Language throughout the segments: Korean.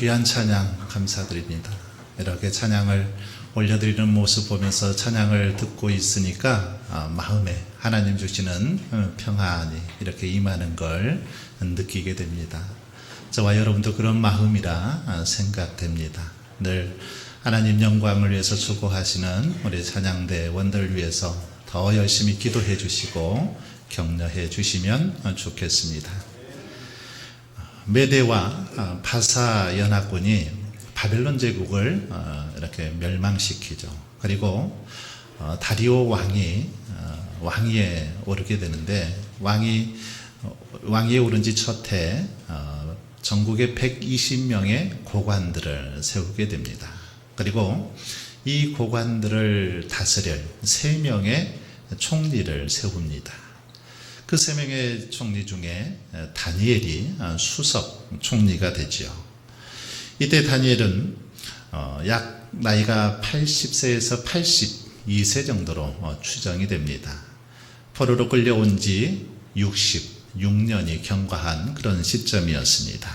귀한 찬양 감사드립니다. 이렇게 찬양을 올려드리는 모습 보면서 찬양을 듣고 있으니까 마음에 하나님 주시는 평안이 이렇게 임하는 걸 느끼게 됩니다. 저와 여러분도 그런 마음이라 생각됩니다. 늘 하나님 영광을 위해서 수고하시는 우리 찬양대 원들 위해서 더 열심히 기도해 주시고 격려해 주시면 좋겠습니다. 메대와 바사 연합군이 바벨론 제국을 이렇게 멸망시키죠. 그리고 다리오 왕위에 오르게 되는데 왕위에 오른 지 첫 해 전국에 120명의 고관들을 세우게 됩니다. 그리고 이 고관들을 다스릴 3명의 총리를 세웁니다. 그 3명의 총리 중에 다니엘이 수석 총리가 되지요. 이때 다니엘은 약 나이가 80세에서 82세 정도로 추정이 됩니다. 포로로 끌려온 지 66년이 경과한 그런 시점이었습니다.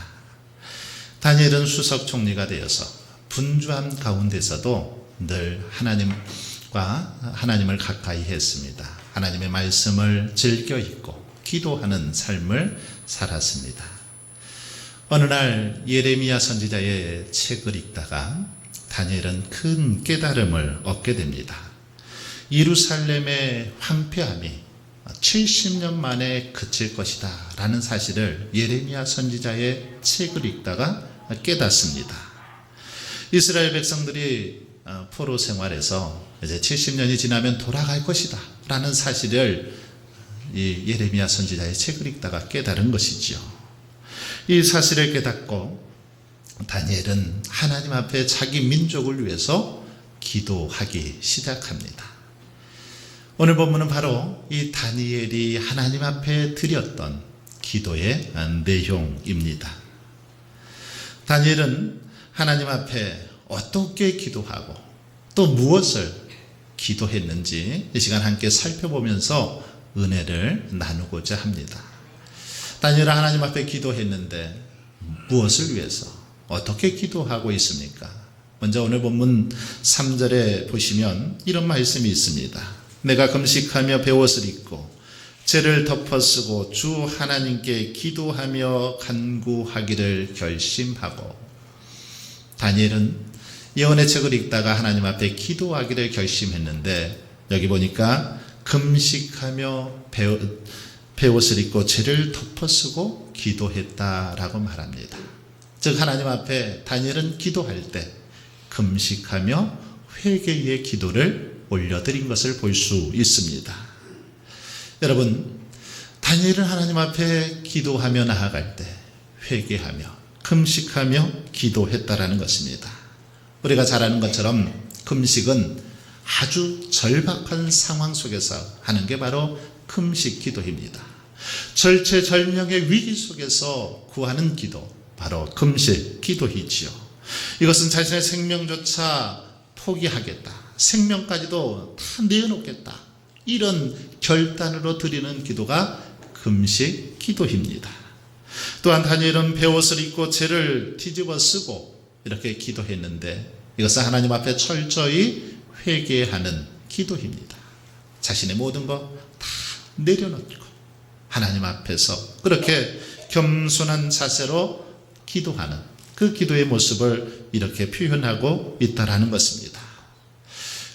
다니엘은 수석 총리가 되어서 분주한 가운데서도 늘 하나님을 가까이 했습니다. 하나님의 말씀을 즐겨 읽고 기도하는 삶을 살았습니다. 어느 날 예레미야 선지자의 책을 읽다가 다니엘은 큰 깨달음을 얻게 됩니다. 예루살렘의 황폐함이 70년 만에 그칠 것이다 라는 사실을 예레미야 선지자의 책을 읽다가 깨닫습니다. 이스라엘 백성들이 포로 생활에서 이제 70년이 지나면 돌아갈 것이다 라는 사실을 이 예레미야 선지자의 책을 읽다가 깨달은 것이지요. 이 사실을 깨닫고 다니엘은 하나님 앞에 자기 민족을 위해서 기도하기 시작합니다. 오늘 본문은 바로 이 다니엘이 하나님 앞에 드렸던 기도의 내용입니다. 다니엘은 하나님 앞에 어떻게 기도하고 또 무엇을 기도했는지 이 시간 함께 살펴보면서 은혜를 나누고자 합니다. 다니엘은 하나님 앞에 기도했는데 무엇을 위해서 어떻게 기도하고 있습니까? 먼저 오늘 본문 3절에 보시면 이런 말씀이 있습니다. 내가 금식하며 베옷을 입고 죄를 덮어쓰고 주 하나님께 기도하며 간구하기를 결심하고. 다니엘은 예언의 책을 읽다가 하나님 앞에 기도하기를 결심했는데 여기 보니까 금식하며 베옷을 입고 죄를 덮어쓰고 기도했다라고 말합니다. 즉 하나님 앞에 다니엘은 기도할 때 금식하며 회개의 기도를 올려드린 것을 볼 수 있습니다. 여러분, 다니엘은 하나님 앞에 기도하며 나아갈 때 회개하며 금식하며 기도했다라는 것입니다. 우리가 잘 아는 것처럼 금식은 아주 절박한 상황 속에서 하는 게 바로 금식 기도입니다. 절체절명의 위기 속에서 구하는 기도, 바로 금식 기도이지요. 이것은 자신의 생명조차 포기하겠다, 생명까지도 다 내어놓겠다, 이런 결단으로 드리는 기도가 금식 기도입니다. 또한 다니엘은 베옷을 입고 죄를 뒤집어 쓰고 이렇게 기도했는데 이것은 하나님 앞에 철저히 회개하는 기도입니다. 자신의 모든 것 다 내려놓고 하나님 앞에서 그렇게 겸손한 자세로 기도하는 그 기도의 모습을 이렇게 표현하고 있다라는 것입니다.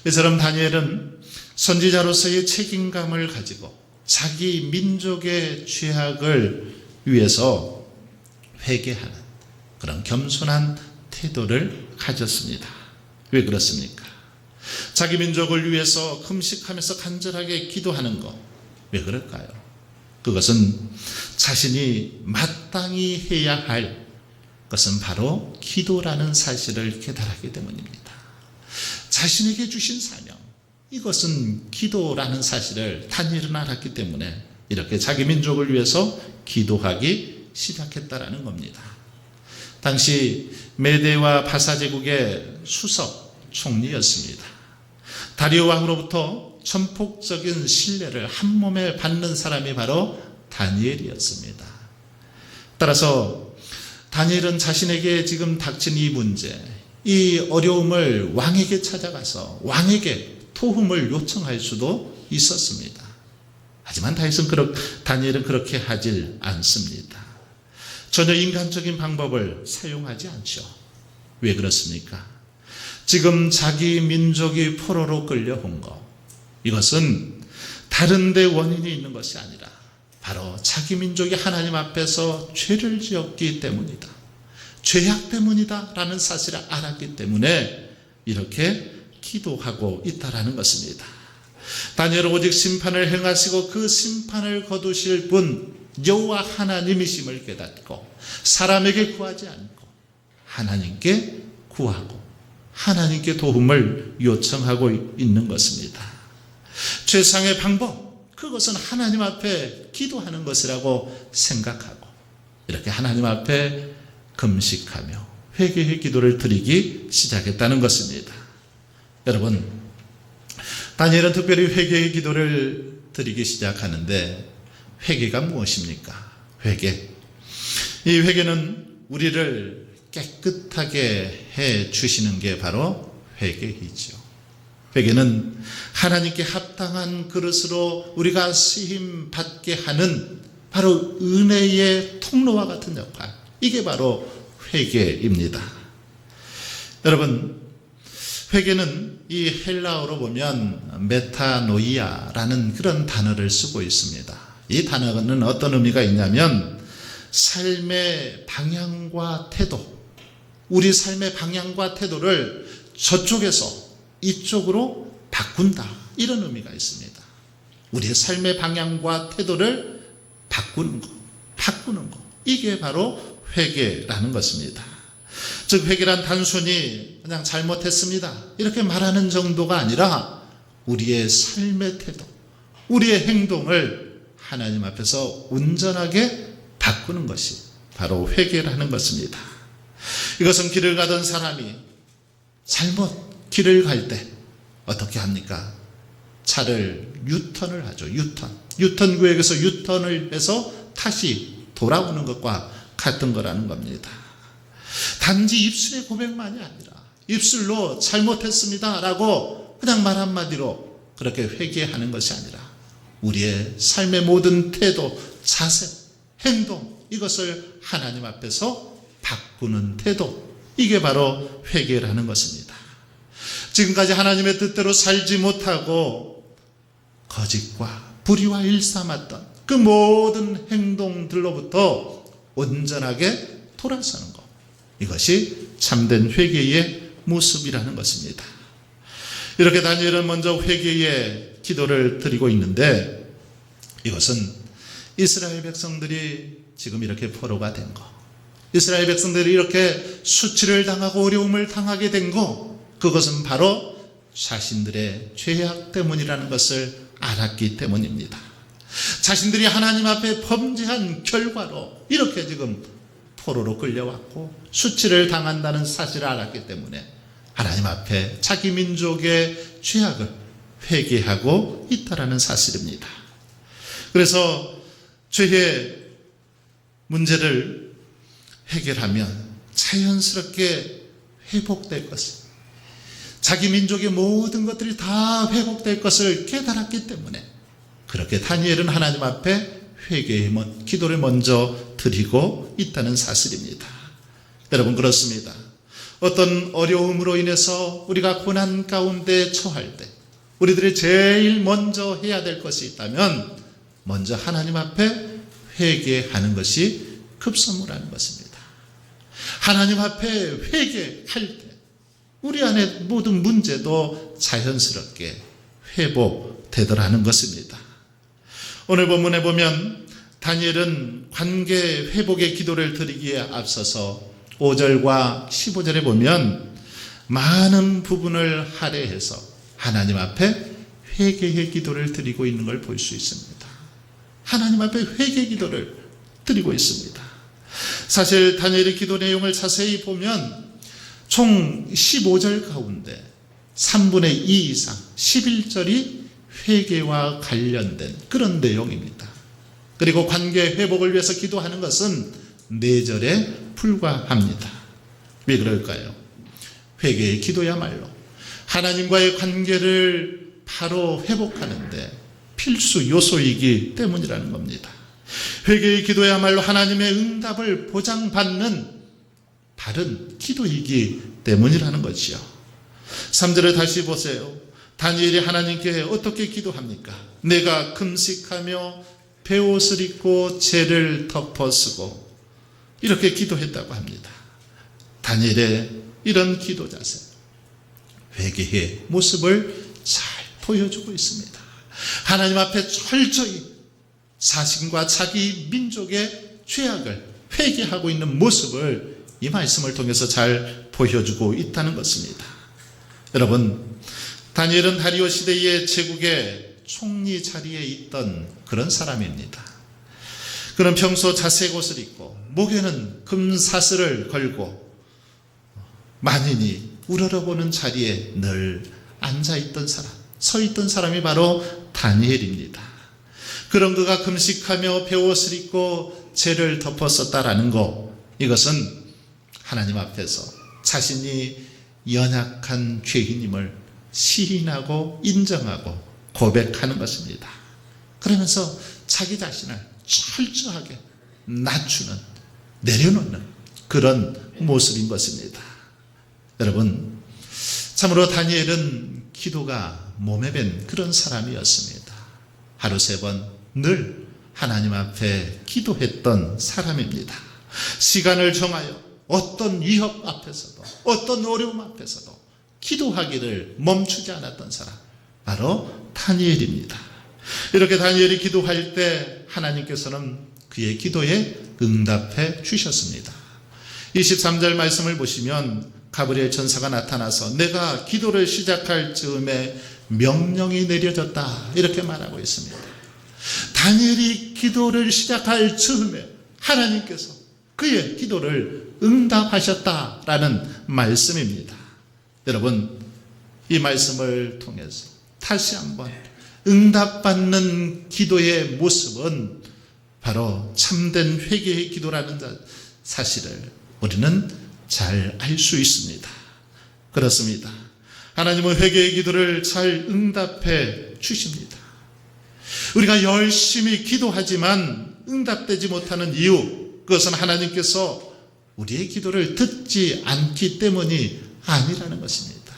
이처럼 다니엘은 선지자로서의 책임감을 가지고 자기 민족의 죄악을 위해서 회개하는 그런 겸손한 태도를 가졌습니다. 왜 그렇습니까? 자기 민족을 위해서 금식하면서 간절하게 기도하는 것, 왜 그럴까요? 그것은 자신이 마땅히 해야 할 것은 바로 기도라는 사실을 깨달았기 때문입니다. 자신에게 주신 사명, 이것은 기도라는 사실을 다니엘은 알았기 때문에 이렇게 자기 민족을 위해서 기도하기 시작했다라는 겁니다. 당시 메대와 바사 제국의 수석 총리였습니다. 다리오 왕으로부터 전폭적인 신뢰를 한 몸에 받는 사람이 바로 다니엘이었습니다. 따라서 다니엘은 자신에게 지금 닥친 이 문제, 이 어려움을 왕에게 찾아가서 왕에게 도움을 요청할 수도 있었습니다. 하지만 다니엘은 그렇게 하질 않습니다. 전혀 인간적인 방법을 사용하지 않죠. 왜 그렇습니까? 지금 자기 민족이 포로로 끌려온 것, 이것은 다른 데 원인이 있는 것이 아니라 바로 자기 민족이 하나님 앞에서 죄를 지었기 때문이다. 죄악 때문이다 라는 사실을 알았기 때문에 이렇게 기도하고 있다라는 것입니다. 다니엘은 오직 심판을 행하시고 그 심판을 거두실 분 여호와 하나님이심을 깨닫고 사람에게 구하지 않고 하나님께 구하고 하나님께 도움을 요청하고 있는 것입니다. 최상의 방법, 그것은 하나님 앞에 기도하는 것이라고 생각하고 이렇게 하나님 앞에 금식하며 회개의 기도를 드리기 시작했다는 것입니다. 여러분, 다니엘은 특별히 회개의 기도를 드리기 시작하는데 회개가 무엇입니까? 회개. 이 회개는 우리를 깨끗하게 해 주시는 게 바로 회개이죠. 회개는 하나님께 합당한 그릇으로 우리가 쓰임 받게 하는 바로 은혜의 통로와 같은 역할, 이게 바로 회개입니다. 여러분, 회개는 이 헬라어로 보면 메타노이아라는 그런 단어를 쓰고 있습니다. 이 단어는 어떤 의미가 있냐면 삶의 방향과 태도, 우리 삶의 방향과 태도를 저쪽에서 이쪽으로 바꾼다, 이런 의미가 있습니다. 우리의 삶의 방향과 태도를 바꾸는 것, 이게 바로 회개라는 것입니다. 즉 회개란 단순히 그냥 잘못했습니다 이렇게 말하는 정도가 아니라 우리의 삶의 태도, 우리의 행동을 하나님 앞에서 온전하게 바꾸는 것이 바로 회개라는 것입니다. 이것은 길을 가던 사람이 잘못 길을 갈 때 어떻게 합니까? 차를 유턴을 하죠. 유턴 구역에서 유턴을 해서 다시 돌아오는 것과 같은 거라는 겁니다. 단지 입술의 고백만이 아니라 입술로 잘못했습니다 라고 그냥 말 한마디로 그렇게 회개하는 것이 아니라 우리의 삶의 모든 태도, 자세, 행동, 이것을 하나님 앞에서 바꾸는 태도, 이게 바로 회개라는 것입니다. 지금까지 하나님의 뜻대로 살지 못하고 거짓과 불의와 일삼았던 그 모든 행동들로부터 온전하게 돌아서는 것, 이것이 참된 회개의 모습이라는 것입니다. 이렇게 다니엘은 먼저 회개의 기도를 드리고 있는데 이것은 이스라엘 백성들이 지금 이렇게 포로가 된 것, 이스라엘 백성들이 이렇게 수치를 당하고 어려움을 당하게 된 것, 그것은 바로 자신들의 죄악 때문이라는 것을 알았기 때문입니다. 자신들이 하나님 앞에 범죄한 결과로 이렇게 지금 포로로 끌려왔고 수치를 당한다는 사실을 알았기 때문에 하나님 앞에 자기 민족의 죄악을 회개하고 있다라는 사실입니다. 그래서 죄의 문제를 해결하면 자연스럽게 회복될 것을, 자기 민족의 모든 것들이 다 회복될 것을 깨달았기 때문에 그렇게 다니엘은 하나님 앞에 회개의 기도를 먼저 드리고 있다는 사실입니다. 여러분, 그렇습니다. 어떤 어려움으로 인해서 우리가 고난 가운데 처할 때 우리들이 제일 먼저 해야 될 것이 있다면 먼저 하나님 앞에 회개하는 것이 급선무라는 것입니다. 하나님 앞에 회개할 때 우리 안에 모든 문제도 자연스럽게 회복되더라는 것입니다. 오늘 본문에 보면 다니엘은 관계 회복의 기도를 드리기에 앞서서 5절과 15절에 보면 많은 부분을 할애해서 하나님 앞에 회개의 기도를 드리고 있는 걸 볼 수 있습니다. 하나님 앞에 회개 기도를 드리고 있습니다. 사실 다니엘의 기도 내용을 자세히 보면 총 15절 가운데 3분의 2 이상 11절이 회개와 관련된 그런 내용입니다. 그리고 관계 회복을 위해서 기도하는 것은 4절에 불과합니다. 왜 그럴까요? 회개의 기도야말로 하나님과의 관계를 바로 회복하는데 필수 요소이기 때문이라는 겁니다. 회개의 기도야말로 하나님의 응답을 보장받는 바른 기도이기 때문이라는 것이요. 3절을 다시 보세요. 다니엘이 하나님께 어떻게 기도합니까? 내가 금식하며 베옷을 입고 죄를 덮어쓰고 이렇게 기도했다고 합니다. 다니엘의 이런 기도 자세, 회개의 모습을 잘 보여주고 있습니다. 하나님 앞에 철저히 자신과 자기 민족의 죄악을 회개하고 있는 모습을 이 말씀을 통해서 잘 보여주고 있다는 것입니다. 여러분, 다니엘은 다리오 시대의 제국의 총리 자리에 있던 그런 사람입니다. 그는 평소 자색 옷을 입고 목에는 금사슬을 걸고 만인이 우러러보는 자리에 늘 앉아있던 사람, 서있던 사람이 바로 다니엘입니다. 그런 그가 금식하며 베옷을 입고 죄를 덮었었다라는 것, 이것은 하나님 앞에서 자신이 연약한 죄인임을 시인하고 인정하고 고백하는 것입니다. 그러면서 자기 자신을 철저하게 낮추는, 내려놓는 그런 모습인 것입니다. 여러분, 참으로 다니엘은 기도가 몸에 밴 그런 사람이었습니다. 하루 3번 늘 하나님 앞에 기도했던 사람입니다. 시간을 정하여 어떤 위협 앞에서도 어떤 어려움 앞에서도 기도하기를 멈추지 않았던 사람, 바로 다니엘입니다. 이렇게 다니엘이 기도할 때 하나님께서는 그의 기도에 응답해 주셨습니다. 23절 말씀을 보시면 가브리엘 천사가 나타나서 내가 기도를 시작할 즈음에 명령이 내려졌다, 이렇게 말하고 있습니다. 다니엘이 기도를 시작할 즈음에 하나님께서 그의 기도를 응답하셨다라는 말씀입니다. 여러분, 이 말씀을 통해서 다시 한번 응답받는 기도의 모습은 바로 참된 회개의 기도라는 사실을 우리는 잘 알 수 있습니다. 그렇습니다. 하나님은 회개의 기도를 잘 응답해 주십니다. 우리가 열심히 기도하지만 응답되지 못하는 이유, 그것은 하나님께서 우리의 기도를 듣지 않기 때문이 아니라는 것입니다.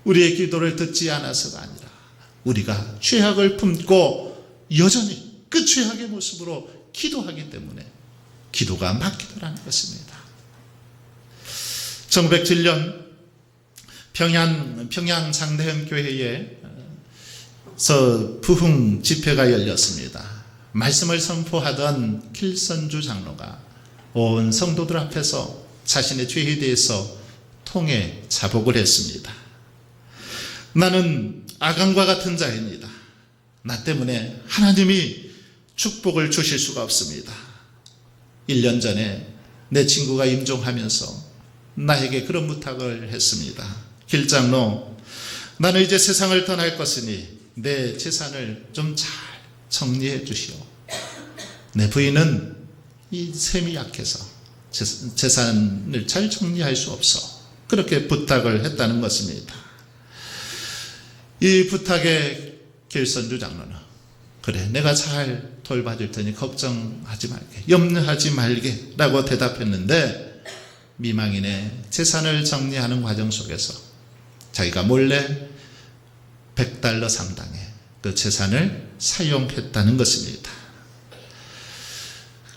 우리의 기도를 듣지 않아서가 아니라 우리가 죄악을 품고 여전히 그 죄악의 모습으로 기도하기 때문에 기도가 막히더라는 것입니다. 1907년 평양 장대현 교회에서 부흥 집회가 열렸습니다. 말씀을 선포하던 길선주 장로가 온 성도들 앞에서 자신의 죄에 대해서 통해 자복을 했습니다. 나는 아간과 같은 자입니다. 나 때문에 하나님이 축복을 주실 수가 없습니다. 1년 전에 내 친구가 임종하면서 나에게 그런 부탁을 했습니다. 길장로, 나는 이제 세상을 떠날 것이니 내 재산을 좀 잘 정리해 주시오. 내 부인은 이 셈이 약해서 재산을 잘 정리할 수 없어. 그렇게 부탁을 했다는 것입니다. 이 부탁에 길선주 장로는 그래, 내가 잘 돌봐줄 테니 걱정하지 말게, 염려하지 말게 라고 대답했는데, 미망인의 재산을 정리하는 과정 속에서 자기가 몰래 $100 상당의 그 재산을 사용했다는 것입니다.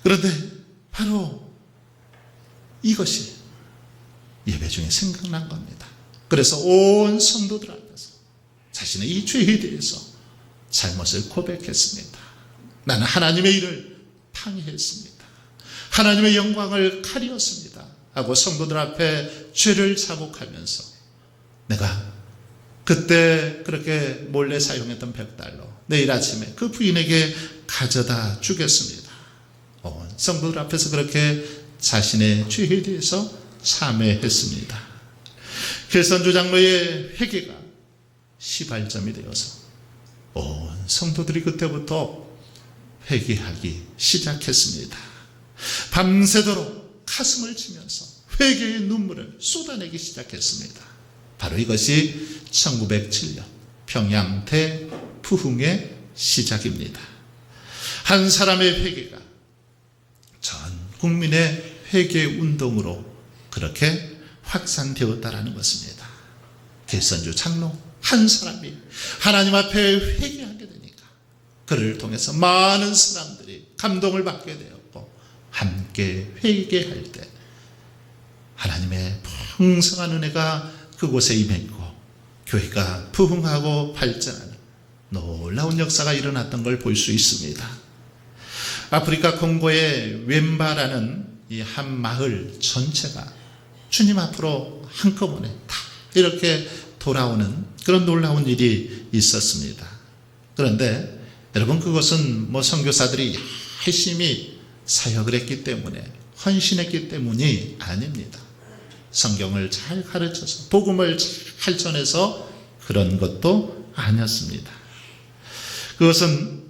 그런데 바로 이것이 예배 중에 생각난 겁니다. 그래서 온 성도들 앞에서 자신의 이 죄에 대해서 잘못을 고백했습니다. 나는 하나님의 일을 방해했습니다. 하나님의 영광을 가리었습니다 하고 성도들 앞에 죄를 자복하면서 내가 그때 그렇게 몰래 사용했던 $100 내일 아침에 그 부인에게 가져다 주겠습니다. 성도들 앞에서 그렇게 자신의 죄에 대해서 참회했습니다. 길선주 장로의 회개가 시발점이 되어서 온 성도들이 그때부터 회개하기 시작했습니다. 밤새도록 가슴을 치면서 회개의 눈물을 쏟아내기 시작했습니다. 바로 이것이 1907년 평양 대부흥의 시작입니다. 한 사람의 회개가 전 국민의 회개 운동으로 그렇게 확산되었다라는 것입니다. 길선주 장로 한 사람이 하나님 앞에 회개하게 되니까 그를 통해서 많은 사람들이 감동을 받게 되었고 함께 회개할 때 하나님의 풍성한 은혜가 그곳에 임했고 교회가 부흥하고 발전하는 놀라운 역사가 일어났던 걸 볼 수 있습니다. 아프리카 콩고의 웸바라는 이 한 마을 전체가 주님 앞으로 한꺼번에 다 이렇게 돌아오는 그런 놀라운 일이 있었습니다. 그런데 여러분 그것은 선교사들이 열심히 사역을 했기 때문에 헌신했기 때문이 아닙니다. 성경을 잘 가르쳐서 복음을 잘 전해서 그런 것도 아니었습니다. 그것은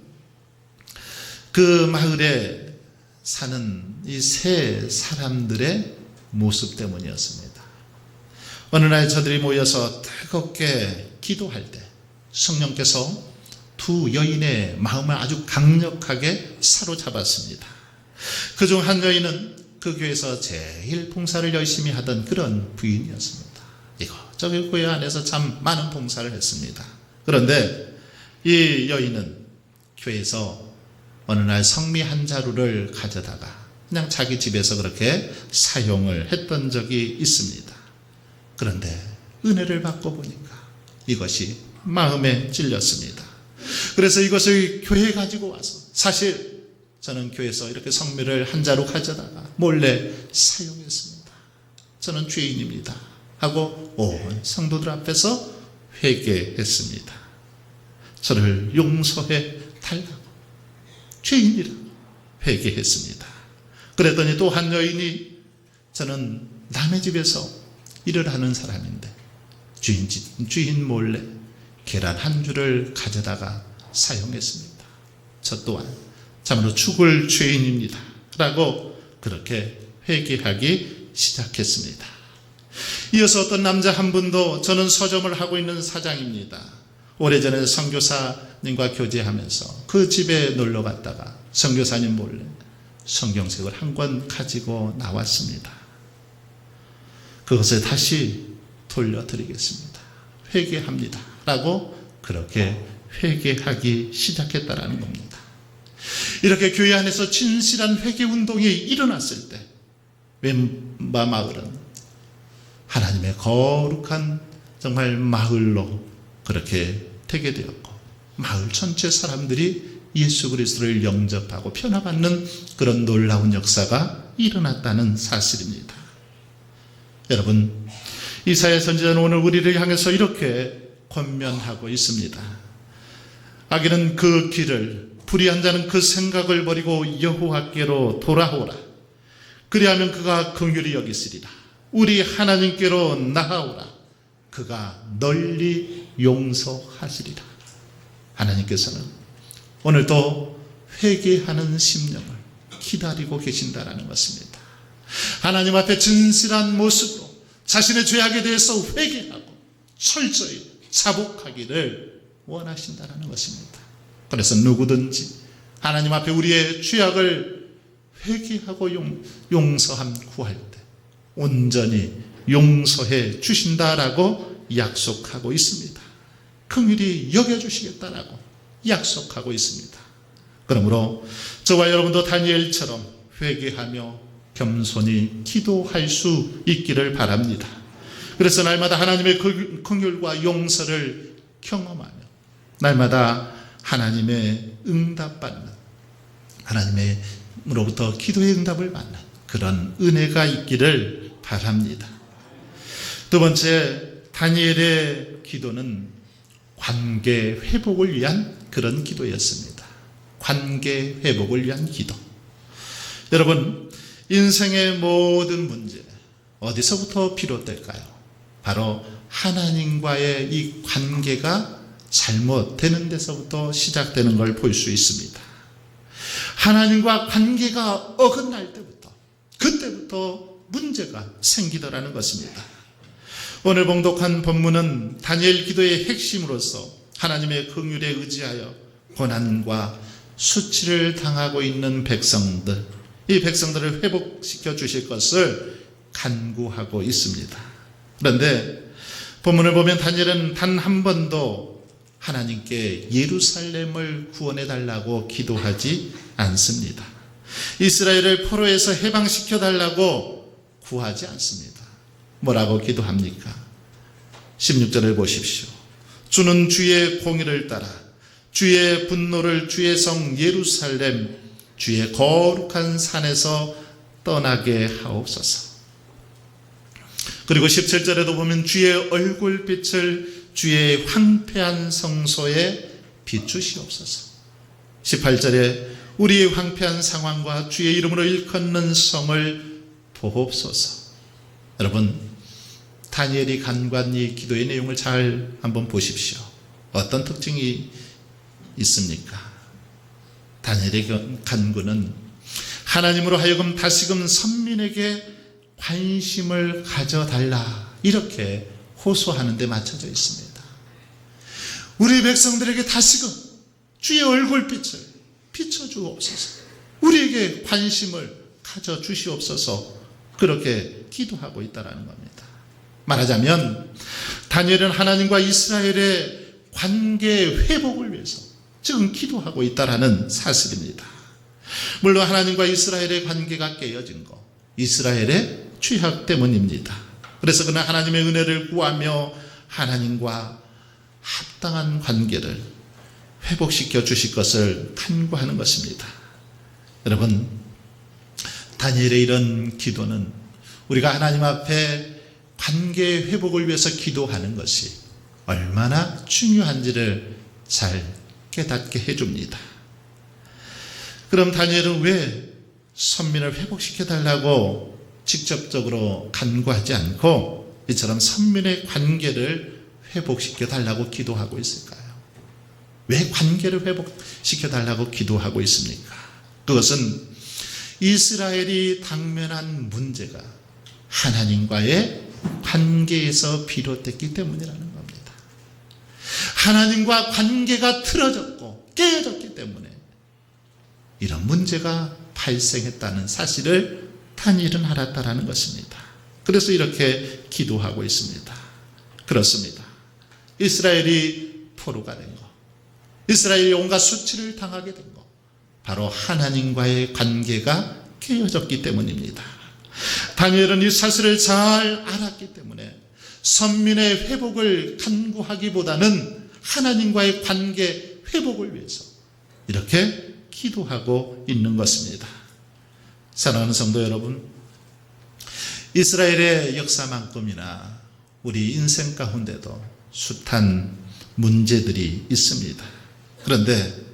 그 마을에 사는 이 세 사람들의 모습 때문이었습니다. 어느 날 저들이 모여서 뜨겁게 기도할 때 성령께서 두 여인의 마음을 아주 강력하게 사로잡았습니다. 그중 한 여인은 그 교회에서 제일 봉사를 열심히 하던 그런 부인이었습니다. 이것저것 교회 안에서 참 많은 봉사를 했습니다. 그런데 이 여인은 교회에서 어느 날 성미 한 자루를 가져다가 그냥 자기 집에서 그렇게 사용을 했던 적이 있습니다. 그런데 은혜를 받고 보니까 이것이 마음에 찔렸습니다. 그래서 이것을 교회에 가지고 와서 사실 저는 교회에서 이렇게 성미를 한 자루 가져다가 몰래 사용했습니다. 저는 죄인입니다. 하고 온 성도들 앞에서 회개했습니다. 저를 용서해 달라고 죄인이라고 회개했습니다. 그랬더니 또 한 여인이 저는 남의 집에서 일을 하는 사람인데 주인 몰래 계란 한 줄을 가져다가 사용했습니다. 저 또한 참으로 죽을 죄인입니다. 라고 그렇게 회개하기 시작했습니다. 이어서 어떤 남자 한 분도 저는 서점을 하고 있는 사장입니다. 오래전에 선교사님과 교제하면서 그 집에 놀러 갔다가 선교사님 몰래 성경책을 한 권 가지고 나왔습니다. 그것을 다시 돌려드리겠습니다. 회개합니다. 라고 그렇게 회개하기 시작했다라는 겁니다. 이렇게 교회 안에서 진실한 회개 운동이 일어났을 때 웸바 마을은 하나님의 거룩한 정말 마을로 그렇게 되게 되었고 마을 전체 사람들이 예수 그리스도를 영접하고 변화받는 그런 놀라운 역사가 일어났다는 사실입니다. 여러분, 이사야 선지자는 오늘 우리를 향해서 이렇게 권면하고 있습니다. 악인은 그 길을, 불의한 자는 그 생각을 버리고 여호와께로 돌아오라. 그리하면 그가 긍휼히 여기시리라. 우리 하나님께로 나아오라. 그가 널리 용서하시리라. 하나님께서는 오늘도 회개하는 심령을 기다리고 계신다라는 것입니다. 하나님 앞에 진실한 모습으로 자신의 죄악에 대해서 회개하고 철저히 자복하기를 원하신다라는 것입니다. 그래서 누구든지 하나님 앞에 우리의 죄악을 회개하고 용서함 구할 때 온전히 용서해 주신다라고 약속하고 있습니다. 긍휼히 여겨주시겠다라고 약속하고 있습니다. 그러므로 저와 여러분도 다니엘처럼 회개하며 겸손히 기도할 수 있기를 바랍니다. 그래서 날마다 하나님의 긍휼과 용서를 경험하며 날마다 하나님의 응답받는 하나님으로부터 기도의 응답을 받는 그런 은혜가 있기를 바랍니다. 두 번째, 다니엘의 기도는 관계 회복을 위한 그런 기도였습니다. 관계 회복을 위한 기도. 여러분, 인생의 모든 문제 어디서부터 비롯될까요? 바로 하나님과의 이 관계가 잘못되는 데서부터 시작되는 걸 볼 수 있습니다. 하나님과 관계가 어긋날 때부터, 그때부터 문제가 생기더라는 것입니다. 오늘 봉독한 본문은 다니엘 기도의 핵심으로서 하나님의 긍휼에 의지하여 고난과 수치를 당하고 있는 백성들, 이 백성들을 회복시켜 주실 것을 간구하고 있습니다. 그런데 본문을 보면 다니엘은 단 한 번도 하나님께 예루살렘을 구원해 달라고 기도하지 않습니다. 이스라엘을 포로에서 해방시켜 달라고 구하지 않습니다. 뭐라고 기도합니까? 16절을 보십시오. 주는 주의 공의를 따라 주의 분노를 주의 성 예루살렘 주의 거룩한 산에서 떠나게 하옵소서. 그리고 17절에도 보면 주의 얼굴빛을 주의 황폐한 성소에 비추시옵소서. 18절에 우리의 황폐한 상황과 주의 이름으로 일컫는 성을 보옵소서. 여러분, 다니엘이 간구한 이 기도의 내용을 잘 한번 보십시오. 어떤 특징이 있습니까? 다니엘의 간구는 하나님으로 하여금 다시금 선민에게 관심을 가져달라, 이렇게 호소하는 데 맞춰져 있습니다. 우리 백성들에게 다시금 주의 얼굴빛을 비춰주옵소서, 우리에게 관심을 가져주시옵소서, 그렇게 기도하고 있다는 겁니다. 말하자면 다니엘은 하나님과 이스라엘의 관계 회복을 위해서 지금 기도하고 있다는 사실입니다. 물론 하나님과 이스라엘의 관계가 깨어진 것, 이스라엘의 죄악 때문입니다. 그래서 그는 하나님의 은혜를 구하며 하나님과 합당한 관계를 회복시켜 주실 것을 간구하는 것입니다. 여러분, 다니엘의 이런 기도는 우리가 하나님 앞에 관계 회복을 위해서 기도하는 것이 얼마나 중요한지를 잘 깨닫게 해줍니다. 그럼 다니엘은 왜 선민을 회복시켜달라고 직접적으로 간구하지 않고 이처럼 선민의 관계를 회복시켜달라고 기도하고 있을까요? 왜 관계를 회복시켜달라고 기도하고 있습니까? 그것은 이스라엘이 당면한 문제가 하나님과의 관계에서 비롯됐기 때문이라는 겁니다. 하나님과 관계가 틀어졌고 깨어졌기 때문에 이런 문제가 발생했다는 사실을 다니엘은 알았다라는 것입니다. 그래서 이렇게 기도하고 있습니다. 그렇습니다. 이스라엘이 포로가 된 것, 이스라엘이 온갖 수치를 당하게 된 것, 바로 하나님과의 관계가 깨어졌기 때문입니다. 다니엘은 이 사실을 잘 알았기 때문에 선민의 회복을 간구하기보다는 하나님과의 관계 회복을 위해서 이렇게 기도하고 있는 것입니다. 사랑하는 성도 여러분, 이스라엘의 역사만큼이나 우리 인생 가운데도 숱한 문제들이 있습니다. 그런데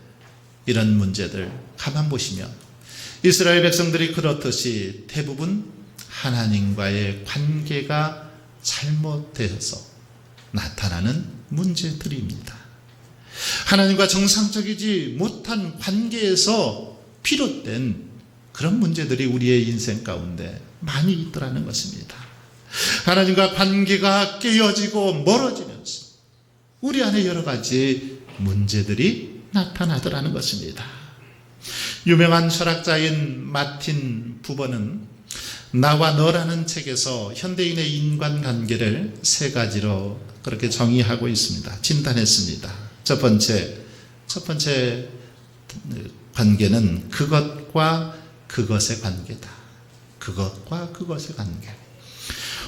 이런 문제들 가만 보시면 이스라엘 백성들이 그렇듯이 대부분 하나님과의 관계가 잘못되어서 나타나는 문제들입니다. 하나님과 정상적이지 못한 관계에서 비롯된 그런 문제들이 우리의 인생 가운데 많이 있더라는 것입니다. 하나님과 관계가 깨어지고 멀어지면서 우리 안에 여러 가지 문제들이 나타나더라는 것입니다. 유명한 철학자인 마틴 부버는 나와 너라는 책에서 현대인의 인간관계를 세 가지로 그렇게 정의하고 있습니다. 진단했습니다. 첫 번째 관계는 그것과 그것의 관계다. 그것과 그것의 관계.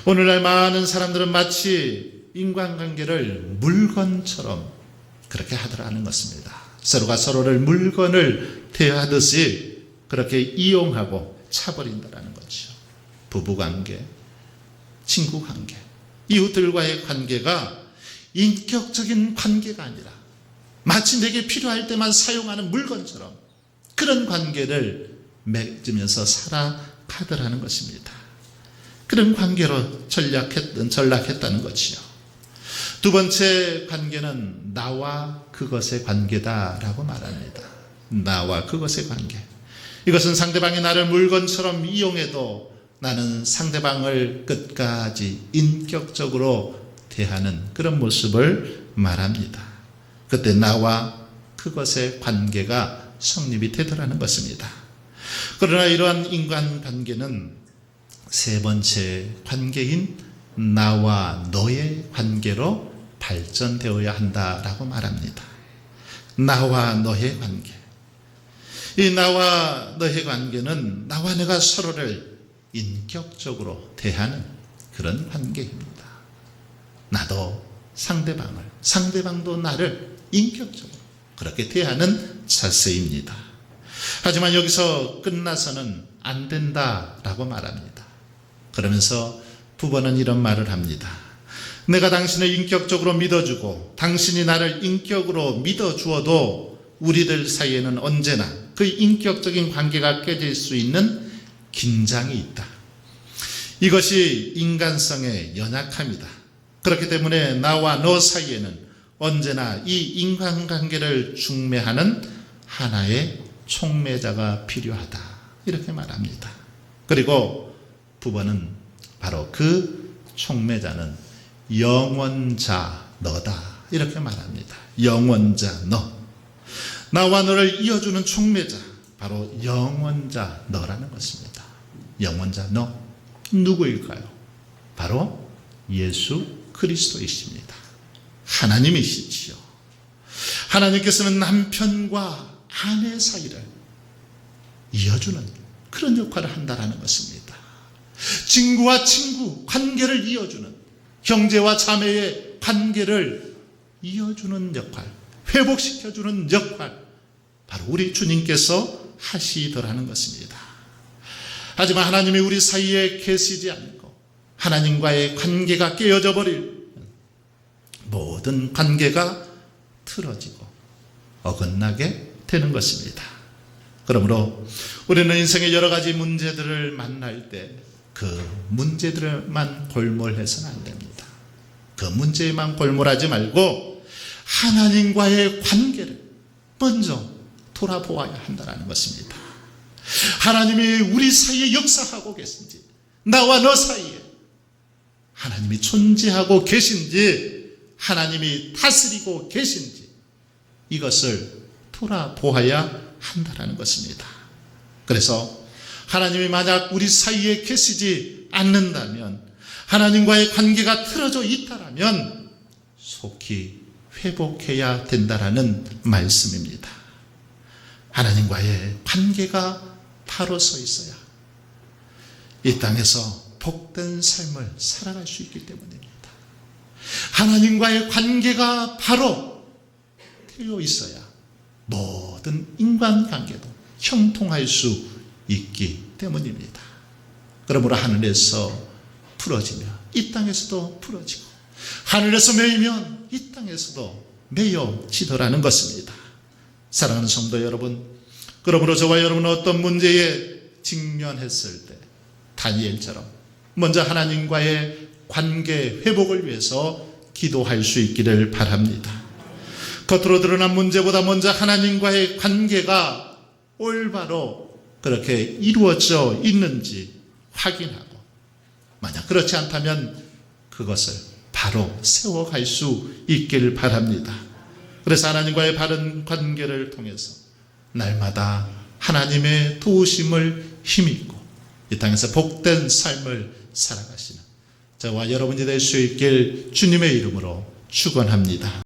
오늘날 많은 사람들은 마치 인간관계를 물건처럼 그렇게 하더라는 것입니다. 서로가 서로를 물건을 대하듯이 그렇게 이용하고 차버린다는 거죠. 부부관계, 친구관계, 이웃들과의 관계가 인격적인 관계가 아니라 마치 내게 필요할 때만 사용하는 물건처럼 그런 관계를 맺으면서 살아가더라는 것입니다. 그런 관계로 전락했다는 것이요. 두 번째 관계는 나와 그것의 관계다라고 말합니다. 나와 그것의 관계. 이것은 상대방이 나를 물건처럼 이용해도 나는 상대방을 끝까지 인격적으로 대하는 그런 모습을 말합니다. 그때 나와 그것의 관계가 성립이 되더라는 것입니다. 그러나 이러한 인간관계는 세 번째 관계인 나와 너의 관계로 발전되어야 한다라고 말합니다. 나와 너의 관계. 이 나와 너의 관계는 나와 내가 서로를 인격적으로 대하는 그런 관계입니다. 나도 상대방을, 상대방도 나를 인격적으로 그렇게 대하는 자세입니다. 하지만 여기서 끝나서는 안 된다라고 말합니다. 그러면서 부부는 이런 말을 합니다. 내가 당신을 인격적으로 믿어주고 당신이 나를 인격으로 믿어주어도 우리들 사이에는 언제나 그 인격적인 관계가 깨질 수 있는 긴장이 있다. 이것이 인간성의 연약함이다. 그렇기 때문에 나와 너 사이에는 언제나 이 인간관계를 중매하는 하나의 촉매자가 필요하다. 이렇게 말합니다. 그리고 부부는 바로 그 촉매자는 영원자 너다. 이렇게 말합니다. 영원자 너. 나와 너를 이어주는 촉매자, 바로 영원자 너라는 것입니다. 영원자 너. 누구일까요? 바로 예수 그리스도이십니다. 하나님이시지요. 하나님께서는 남편과 아내 사이를 이어주는 그런 역할을 한다는 것입니다. 친구와 친구 관계를 이어주는, 형제와 자매의 관계를 이어주는 역할, 회복시켜주는 역할, 바로 우리 주님께서 하시더라는 것입니다. 하지만 하나님이 우리 사이에 계시지 않고 하나님과의 관계가 깨어져 버릴 모든 관계가 틀어지고 어긋나게 되는 것입니다. 그러므로 우리는 인생의 여러 가지 문제들을 만날 때 그 문제들만 골몰해서는 안 됩니다. 그 문제에만 골몰하지 말고 하나님과의 관계를 먼저 돌아보아야 한다는 것입니다. 하나님이 우리 사이에 역사하고 계신지, 나와 너 사이에 하나님이 존재하고 계신지, 하나님이 다스리고 계신지, 이것을 돌아보아야 한다는 것입니다. 그래서 하나님이 만약 우리 사이에 계시지 않는다면, 하나님과의 관계가 틀어져 있다면 속히 회복해야 된다는 말씀입니다. 하나님과의 관계가 바로 서 있어야 이 땅에서 복된 삶을 살아갈 수 있기 때문입니다. 하나님과의 관계가 바로 되어 있어야 모든 인간관계도 형통할 수 있기 때문입니다. 그러므로 하늘에서 부러지면 이 땅에서도 부러지고, 하늘에서 매이면 이 땅에서도 매여지더라는 것입니다. 사랑하는 성도 여러분, 그러므로 저와 여러분은 어떤 문제에 직면했을 때 다니엘처럼 먼저 하나님과의 관계 회복을 위해서 기도할 수 있기를 바랍니다. 겉으로 드러난 문제보다 먼저 하나님과의 관계가 올바로 그렇게 이루어져 있는지 확인하고, 만약 그렇지 않다면 그것을 바로 세워갈 수 있길 바랍니다. 그래서 하나님과의 바른 관계를 통해서 날마다 하나님의 도우심을 힘입고 이 땅에서 복된 삶을 살아가시는 저와 여러분이 될 수 있길 주님의 이름으로 축원합니다.